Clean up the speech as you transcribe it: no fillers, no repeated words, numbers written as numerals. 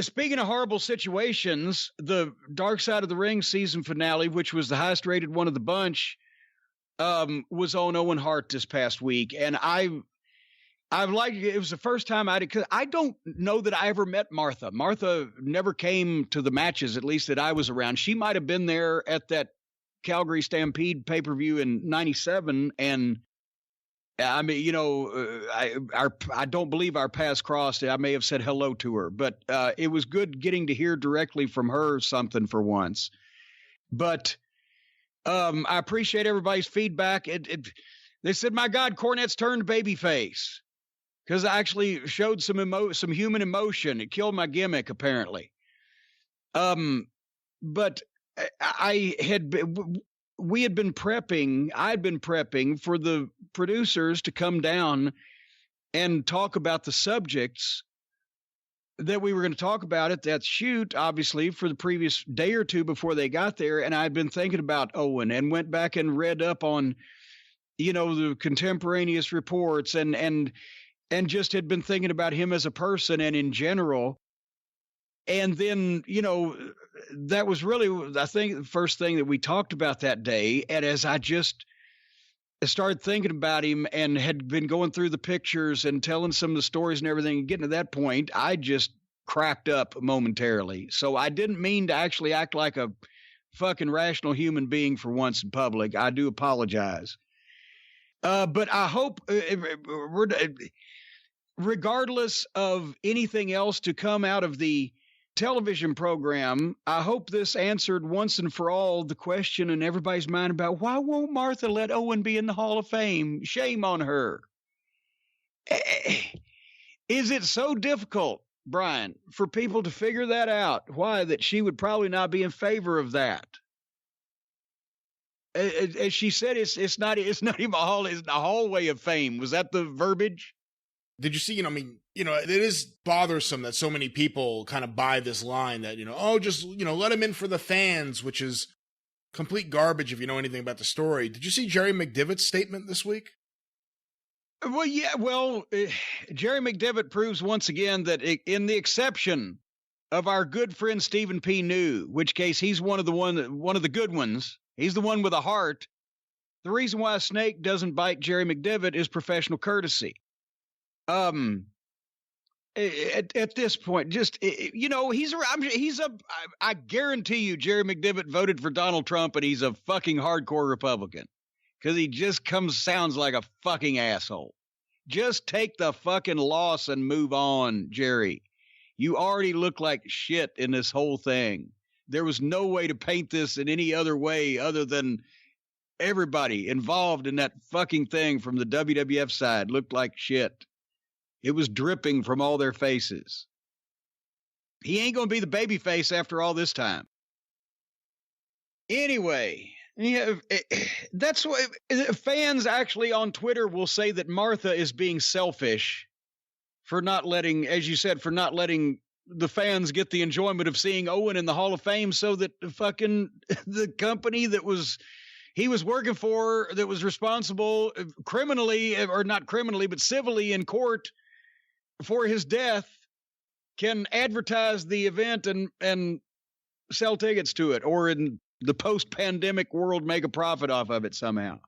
speaking of horrible situations, the Dark Side of the Ring season finale, which was the highest rated one of the bunch, was on Owen Hart this past week. And I've liked it. It was the first time because I don't know that I ever met Martha. Martha never came to the matches, at least that I was around. She might have been there at that Calgary Stampede pay-per-view in '97. And I mean, I don't believe our paths crossed. I may have said hello to her, but it was good getting to hear directly from her something for once. But I appreciate everybody's feedback. They said, my God, Cornette's turned babyface. Because I actually showed some human emotion. It killed my gimmick, apparently. But we had been prepping. I'd been prepping for the producers to come down and talk about the subjects that we were going to talk about at that shoot, obviously, for the previous day or two before they got there. And I'd been thinking about Owen and went back and read up on, the contemporaneous reports and just had been thinking about him as a person and in general. And then, that was really, I think, the first thing that we talked about that day. And as I just started thinking about him and had been going through the pictures and telling some of the stories and everything, and getting to that point, I just cracked up momentarily. So I didn't mean to actually act like a fucking rational human being for once in public. I do apologize. But I hope regardless of anything else to come out of the television program, I hope this answered once and for all the question in everybody's mind about why won't Martha let Owen be in the Hall of Fame? Shame on her. Is it so difficult, Brian, for people to figure that out? Why that she would probably not be in favor of that? As she said, it's not even a hall, it's a hallway of fame. Was that the verbiage? Did you see, it is bothersome that so many people kind of buy this line that, just let him in for the fans, which is complete garbage if you know anything about the story. Did you see Jerry McDevitt's statement this week? Well, yeah, Jerry McDevitt proves once again that in the exception of our good friend Stephen P. New, which case he's one of the good ones. He's the one with a heart. The reason why a snake doesn't bite Jerry McDevitt is professional courtesy. At this point, just, I guarantee you Jerry McDevitt voted for Donald Trump and he's a fucking hardcore Republican because he just sounds like a fucking asshole. Just take the fucking loss and move on, Jerry. You already look like shit in this whole thing. There was no way to paint this in any other way other than everybody involved in that fucking thing from the WWF side looked like shit. It was dripping from all their faces. He ain't going to be the baby face after all this time. Anyway, that's why fans actually on Twitter will say that Martha is being selfish for not letting, as you said, for not letting the fans get the enjoyment of seeing Owen in the Hall of Fame so that fucking the company that he was working for, that was responsible criminally, or not criminally, but civilly in court for his death, can advertise the event and sell tickets to it, or in the post-pandemic world make a profit off of it somehow.